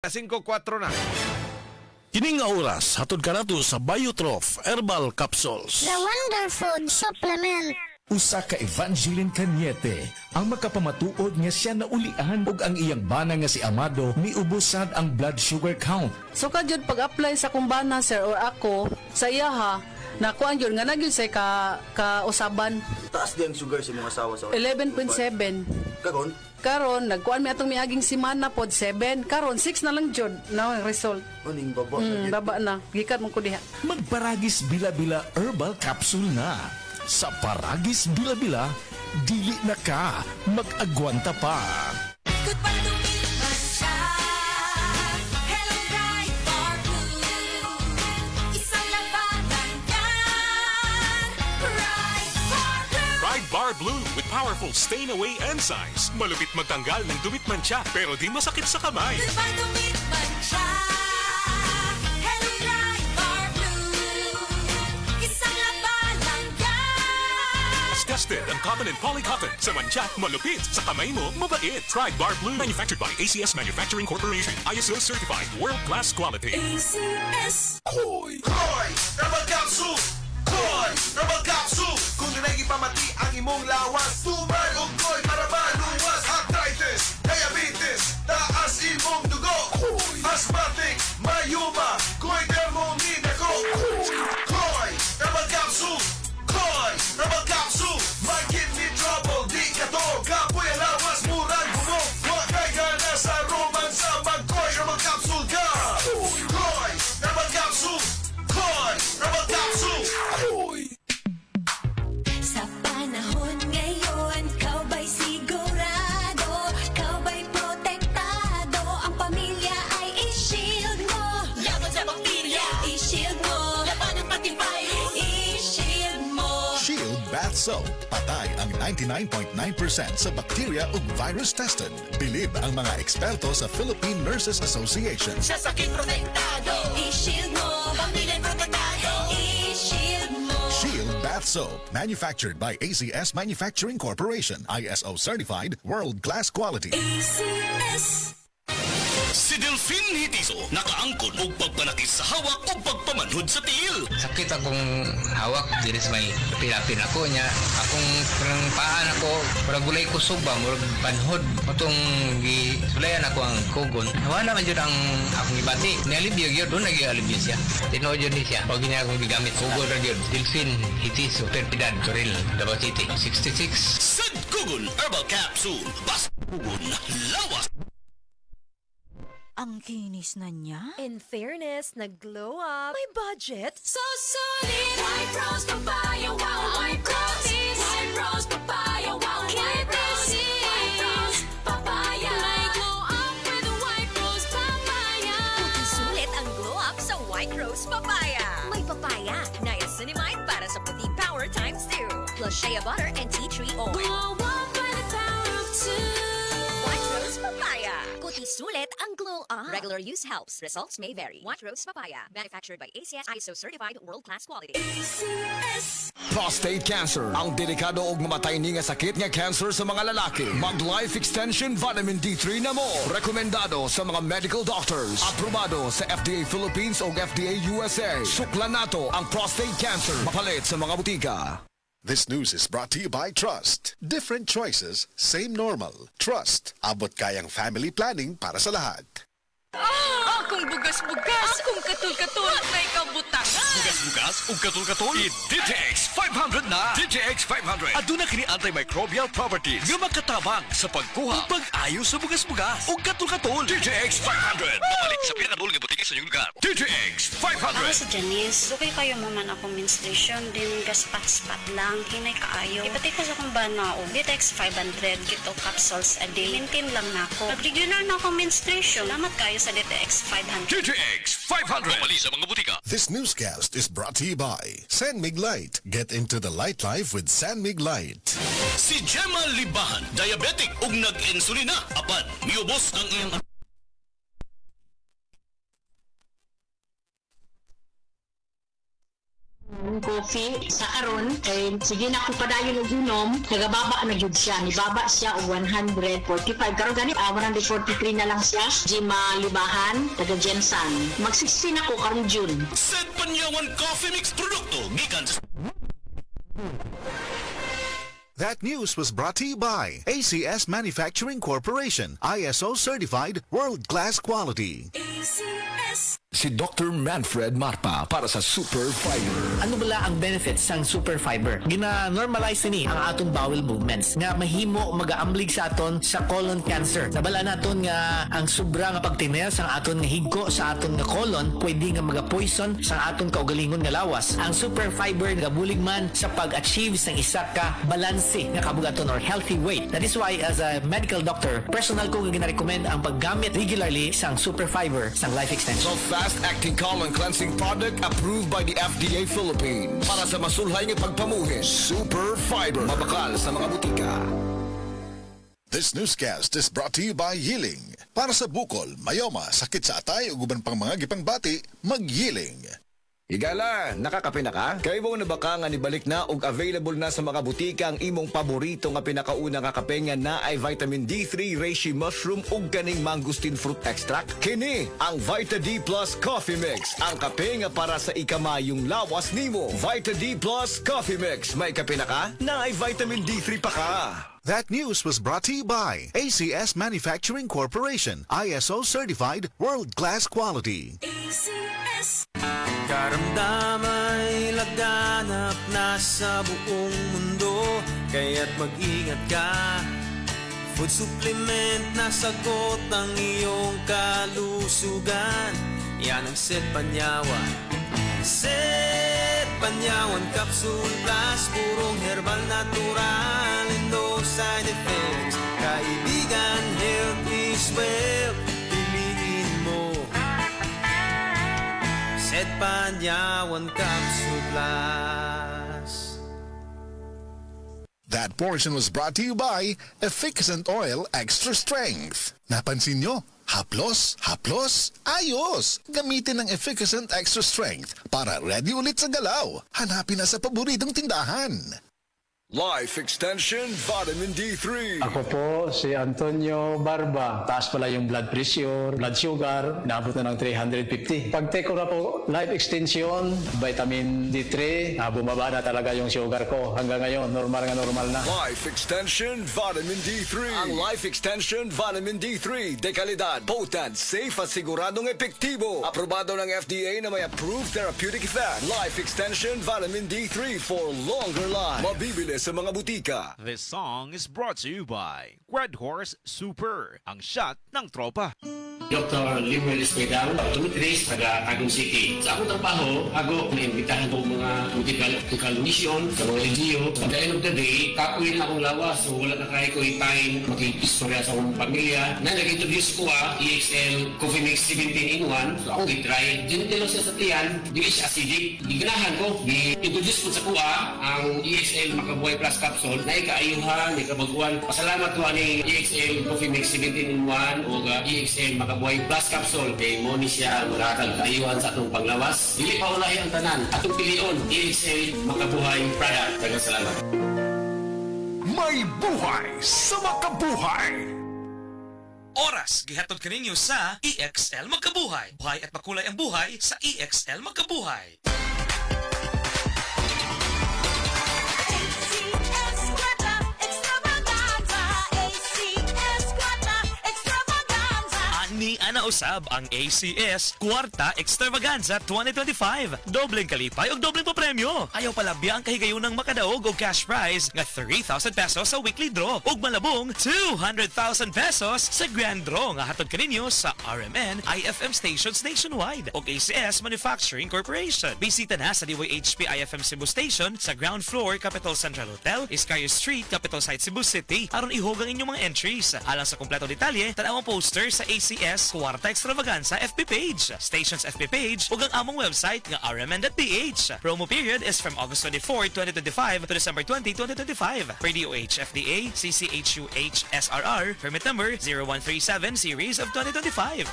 5:04 na. Kining nga oras, hatod ka nato sa Biotrof Herbal Capsules. The Wonder Food Supplement. Usa ka Evangeline Cañete ang makapamatuod nga siya naulian ug ang iyang bana nga si Amado miubusan ang blood sugar count. So jud pag-apply sa kumbana sir or ako sa iya ha, nakuan yun nga nagyud say ka usaban Taas din ang sugar sa mga asawa sa 11.7. Kagon? Karon nagkuan mi atong miaging semana pod 7. Karon 6 na lang jud na ang result. Aning baba. Baba na. Gikat mo ko diha. Magparagis bila-bila herbal capsule na. Sa Paragis Bila-Bila, dili na ka mag-agwanta pa. Good pa lumipas siya. Hello, Bright Bar Blue. Isang labanan yan. Bright Bar Blue. Pride Bar Blue with powerful stain-away enzymes. Malupit magtanggal ng dumit mancha pero di masakit sa kamay. Good pa lumipas siya. Hello, Bright Bar Blue. Isang labanan yan. Tested ang cotton and polycotton. Sa mancha, malupit. Sa kamay mo, mabait. Pride Bar Blue. Manufactured by ACS Manufacturing Corporation. ISO certified. World-class quality. ACS. Koy Herbal Capsule! Koy Herbal Capsule! Kung nanay pamati ang imong lawas, tumal o koy para maluwas. Arthritis, diabetes, taas imong dugo. Asthmatic, mayuma, koy dermomin ako. Koy Herbal Capsule! Koy Herbal Capsule! May kidney trouble, di ka to. Kapoy ang lawas, murang bumog. Huwag kay gana sa romansa, mag-Koy Herbal Capsule ka. Koy Herbal Capsule! Koy Herbal Capsule! Sa panahon ngayon, kau ba'y sigurado? Kau ba'y protektado? Ang pamilya ay i-shield mo. Laban sa bakterya, i-shield mo. Laban ng pati virus, i-shield mo. Shield Bath Soap. Patay ang 99.9% sa bacteria ug virus tested. Bilib ang mga eksperto sa Philippine Nurses Association. Sa sakit protektado, i-shield mo. Pamilya protektado, i-shield mo. Shield Bath Soap. Manufactured by ACS Manufacturing Corporation. ISO certified. World-class quality. ACS. Si Delphine Hitiso, nakaangkon og pagpanakis sa hawak o pagpamanhod sa tiil. Sakit akong hawak diri sa may pilapin ako niya. Akong parang paan ako, parang gulay ko suba, murag panhod. Matong gisulayan ako ang kugon. Wala man yun ang akong ibati. Nialibyo yun, doon nag-ialibyo siya. Tinood yun din siya. Pag niya akong gigamit, kugon na yun. Delphine Hitiso, Perpidad, Toril, Davao City, 66. Sad Kugon Herbal Capsule. Bas Kugon, lawas. Ang kinis na niya. In fairness, nag-glow up. May budget. So solid. White Rose Papaya, wow. White Rose. White Rose Papaya, wow. White Rose. White Rose Papaya. May glow up with White Rose Papaya. Puti sulit ang glow up sa White Rose Papaya. May papaya, niacinamide para sa puti power times 2. Plus shea butter and tea tree oil. Glow up by the power of 2. White Rose Papaya. Puti sulit ang glow up. Regular use helps. Results may vary. White Rose Papaya. Manufactured by ACS ISO certified world-class quality. ACS. Prostate cancer, ang delikado ug mamatay ni nga sakit nga cancer sa mga lalaki. Mag Life Extension Vitamin D3 na mo. Rekomendado sa mga medical doctors. Aprobado sa FDA Philippines ug FDA USA. Suklan nato ang prostate cancer. Mapalit sa mga butika. This news is brought to you by Trust. Different choices, same normal. Trust. Abot kayang family planning para sa lahat. Akong bugas-bugas. Akong katul-katul. May kabutangan. Bugas-bugas ug katul-katul. I-DTX 500 na. DTX 500. Aduna kini antimicrobial properties nga makatabang sa pagkuha ug pag-ayo sa bugas-bugas ug katul-katul. DTX 500. Pabalik sa pinakadulong nga butika sa inyong lugar. DTX 500. Ako si Janice. Okay kayo mo man ako menstruation. Din gaspat-spat lang. Hinay kaayo. Ipati ko sa kong bana o. Ditex 500. Kito capsules a day. Maintain lang na ako. Nag-regular na ako menstruation. Salamat kayo sa DTX 500. DTX 500. Pabalik sa mga butika. This newscast is brought to you by San Mig Light. Get into the light life with San Mig Light. Si Gemma Libahan, diabetic ug nag-insulina. Apan, miubos ang iyang Ko coffee sa karon kay sige na ako padayon og inom, nagababa na gyud siya. Nibaba siya og 145. Karon gani 143 na lang siya. Di malibahan taga Jensen. Mag-16 ako karon June. Set Panyawan Coffee Mix produkto gikan sa That news was brought to you by ACS Manufacturing Corporation, ISO certified, world-class quality. Si Dr. Manfred Marpa para sa Super Fiber. Ano bala ang benefits sang Super Fiber? Gina-normalize ni ang atong bowel movements nga mahimo magaamblig sa aton sa colon cancer. Nabala naton nga ang sobra nga pagtiner sang aton nga higko sa aton nga colon pwede nga magapoison sa aton kaugalingon nga lawas. Ang Super Fiber gabulig man sa pag-achieve sang isa ka balanse nga kabugaton or healthy weight. That is why as a medical doctor, personal ko nga gina-recommend ang paggamit regularly sang Super Fiber sang life extension. fast-acting colon cleansing product approved by the FDA Philippines. Para sa masulhay ng pagpamuhin, Super Fiber. Mabakal sa mga butika. This newscast is brought to you by Yiling. Para sa bukol, mayoma, sakit sa atay o guban pang mga gipangbati, mag-Yiling. Higala, nakakape na ka? Kay mo na baka nga nibalik na og available na sa mga butika ang imong paborito nga pinakauna nga kape nga na ay vitamin D3, reishi mushroom ug kaning mangosteen fruit extract. Kini ang Vita D Plus Coffee Mix, ang kape nga para sa ikamayong lawas nimo. Vita D Plus Coffee Mix, may kape na ka? Na ay vitamin D3 pa ka. That news was brought to you by ACS Manufacturing Corporation, ISO certified, world-class quality. Karamdamay laganap na sa buong mundo, kaya't mag-ingat ka. Food supplement na sagot ang iyong kalusugan. Yan ang Set Panyawan. Set Panyawan Capsule Plus, purong herbal natural and no side effects. Kaibigan, health is wealth. Piliin mo Set Panyawan Capsule Plus. That portion was brought to you by Efficacent Oil Extra Strength. Napansin nyo? Haplos, ayos! Gamitin ang Efficacent Extra Strength para ready ulit sa galaw. Hanapin na sa paboritong tindahan. Life Extension Vitamin D3. Ako po si Antonio Barba. Taas pala yung blood pressure, blood sugar, naabot na ng 350. Pag-take ko na po Life Extension, vitamin D3, bumaba na talaga yung sugar ko. Hanggang ngayon, normal na. Life Extension Vitamin D3. Ang Life Extension Vitamin D3, dekalidad, potent, safe at siguradong epektibo. Aprobado ng FDA na may approved therapeutic effect. Life Extension Vitamin D3 for longer life. Mabibili sa mga butika. This song is brought to you by Red Horse Super, ang shot ng tropa. Dr. Limuel Espedal, optometrist, taga Tagum City. Sa akong trabaho, ako naimbitahan ko mga medical mission sa mga LGU. At the end of the day, kapuin akong lawas, so wala na kaya ko time makikistorya sa akong pamilya. Na nag-introduce ko EXL Coffee Mix 17-in-1. So ako i-try. Dinitilo siya sa tiyan, di siya acidic. Iganahan ko, i-introduce ko sa kuha ang EXL Makabuhay Plus Capsule na ikaayuhan, ikabaguan. Pasalamat ko ani EXL Coffee Mix 17-in-1 o EXL Makabuhay Plus Capsule kay mo ni siya magatag kaayuhan sa atong panglawas. Dili pa ulahi ang tanan. Atong pilion, EXL Makabuhay product. Daghang salamat. May buhay sa makabuhay. Oras, gihatod kaninyo sa EXL Magkabuhay. Buhay at makulay ang buhay sa EXL Magkabuhay. Ni ana usab ang ACS Kwarta Extravaganza 2025. Dobleng kalipay o dobleng papremyo. Ayaw palabya ang kahigayunang makadaog og cash prize nga 3,000 pesos sa weekly draw ug malabong 200,000 pesos sa grand draw nga hatod kaninyo sa RMN IFM stations nationwide ug ACS Manufacturing Corporation. Bisita na sa DYHP IFM Cebu Station sa ground floor Capital Central Hotel, Iscario Street, Capital Site Cebu City aron ihog ang inyong mga entries. Alang sa kompleto detalye, tan-aw ang poster sa ACS Kwarta Extravaganza FB page, station's FB page ug ang among website nga rmn.ph. Promo period is from August 24, 2025 to December 20, 2025. Per DOH FDA CCHUH SRR permit number 0137 series of 2025.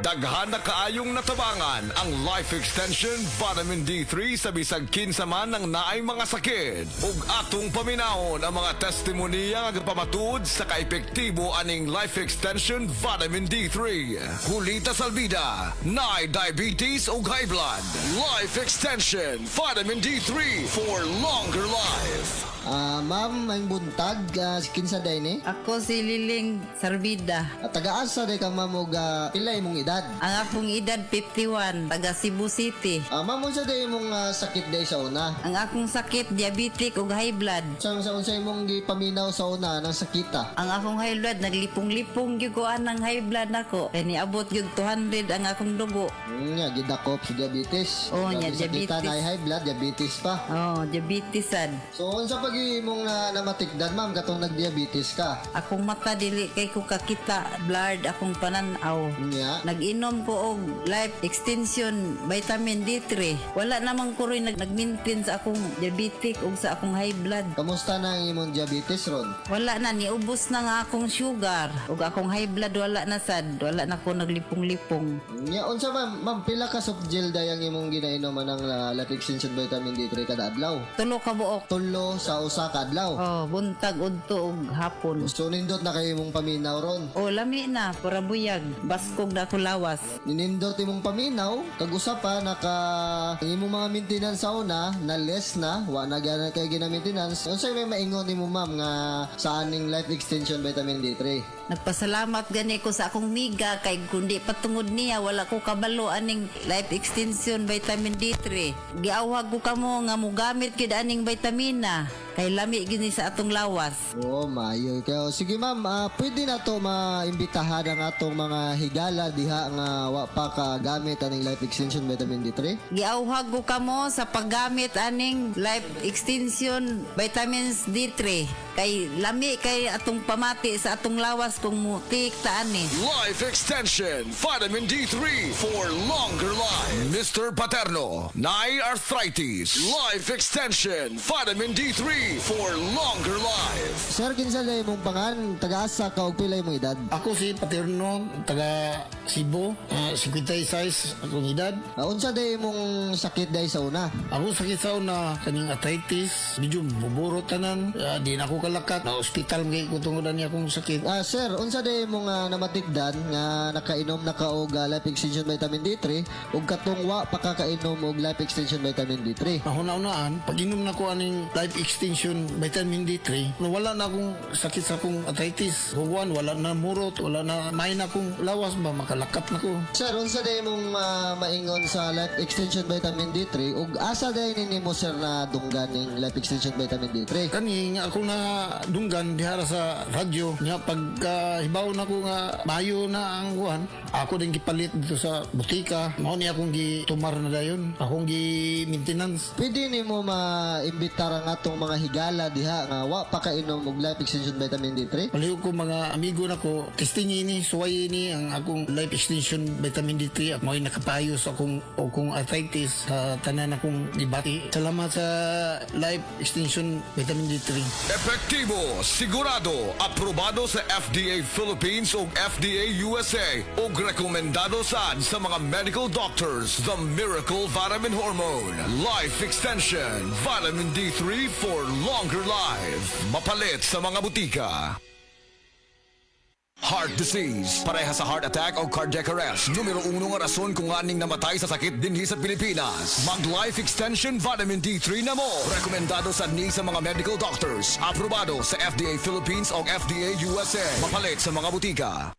daghan na kaayong natabangan ang Life Extension Vitamin D3 sa bisag kinsa man ng naay mga sakit. Ug atong paminahon ang mga testimonya nga pamatud sa kaepektibo aning Life Extension Vitamin D3. Hulita salbida, naay diabetes ug high blood. Life Extension Vitamin D3 for longer life. Ma'am, may buntag, kinsa day ni? Ako si Liling Sarbida. Taga-asa day kang ma'am og pilay mong edad? Ang akong edad 51, taga Cebu City. Ma'am, unsa day mong sakit day sa una? Ang akong sakit, diabetic ug high blood. Sa unsa imong gipaminaw sa una ng sakita? Ang akong high blood, naglipong-lipong gyud ko anang high blood nako. Kay niabot gyud 200 ang akong dugo. Nya gidakop sa diabetes. Oh, nya diabetes. Sakita na high blood, diabetes pa. Oh, diabetes sad. So unsa pag imong namatikdan ma'am katong nagdiabetes ka? Akong mata dili kay ko kakita, blurred akong pananaw. Nya Nag-inom ko og life extension vitamin D3. Wala namang ko rin nag-maintain sa akong diabetic ug sa akong high blood. Kamusta na ang imong diabetes ron? Wala na, niubos na nga akong sugar ug akong high blood wala na sad. Wala na ko naglipong-lipong. Nya unsa ma'am pila ka soft gel day ang imong ginainom ng life extension vitamin D3 kada adlaw? 3 ka buok. 3 sa usa ka adlaw. Oh, buntag udto ug hapon. So nindot na kayo imong paminaw ron. Oh, lami na, pura buyag. Baskog na ko lawas. Ninindot imong paminaw, kag usa pa naka imong mga maintenance sa una na less na, wa na gana kay gina-maintenance. Unsay may maingon nimo ma'am nga sa aning life extension vitamin D3? Nagpasalamat gani ko sa akong miga kay kundi patungod niya wala ko kabalo aning life extension vitamin D3. Giawhag ko kamo nga mogamit gid aning vitamina kay lami gini sa atong lawas. Oh, maayo kayo. Sige ma'am, pwede na to maimbitahan ang atong mga higala diha nga wa pa ka gamit aning life extension vitamin D3. Giawhag ko kamo sa paggamit aning life extension vitamins D3 kay lami kay atong pamati sa atong lawas kung mutik ta ani. Life Extension Vitamin D3 for longer life. Mr. Paterno, naay arthritis. Life Extension Vitamin D3 for longer life. Sir, kinsa day mong pangan, taga-asa ka og pila imong edad? Ako si Paterno, taga Cebu, 56 akong edad. Unsa day mong sakit day sa una? Ako sakit sa una, kaning arthritis, medyo buburo tanan, di na ako kalakat, na hospital mga ikutungodan niya akong sakit. Sir, unsa day mong namatikdan nga nakainom na ka og life extension vitamin D3 ug katong wa pa kakainom og life extension vitamin D3? Una-unaan, pag inom na ko aning life extension vitamin D3, wala na akong sakit sa akong arthritis. Huwan, wala na murot, wala na may na akong lawas ba, makalakat na ko. Sir, unsa day mong maingon sa life extension vitamin D3 ug asa day nimo sir na dunggan ning life extension vitamin D3? Kani nga ako na dunggan dihara sa radyo nga pagkahibaw na ko nga mayo na ang kuhan, ako din gipalit dito sa butika. Mao ni akong gitumar na dayon, akong gi-maintenance. Pwede nimo maimbitar ang atong mga higala diha nga wa pa kainom og life extension vitamin D3? Palihog ko mga amigo na ko, testing ini, suway ini ang akong life extension vitamin D3. Mo'y nakapayo sa akong arthritis sa tanan akong dibati. Salamat sa life extension vitamin D3. Epektibo, sigurado, aprobado sa FDA Philippines ug FDA USA ug rekomendado sad sa mga medical doctors. The Miracle Vitamin Hormone Life Extension Vitamin D3 for longer life. Mapalit sa mga butika. Heart disease, pareha sa heart attack o cardiac arrest. Numero 1 nga rason kung aning namatay sa sakit dinhi sa Pilipinas. Mag Life Extension Vitamin D3 na mo. Rekomendado sa ni sa mga medical doctors. Aprobado sa FDA Philippines o FDA USA. Mapalit sa mga butika.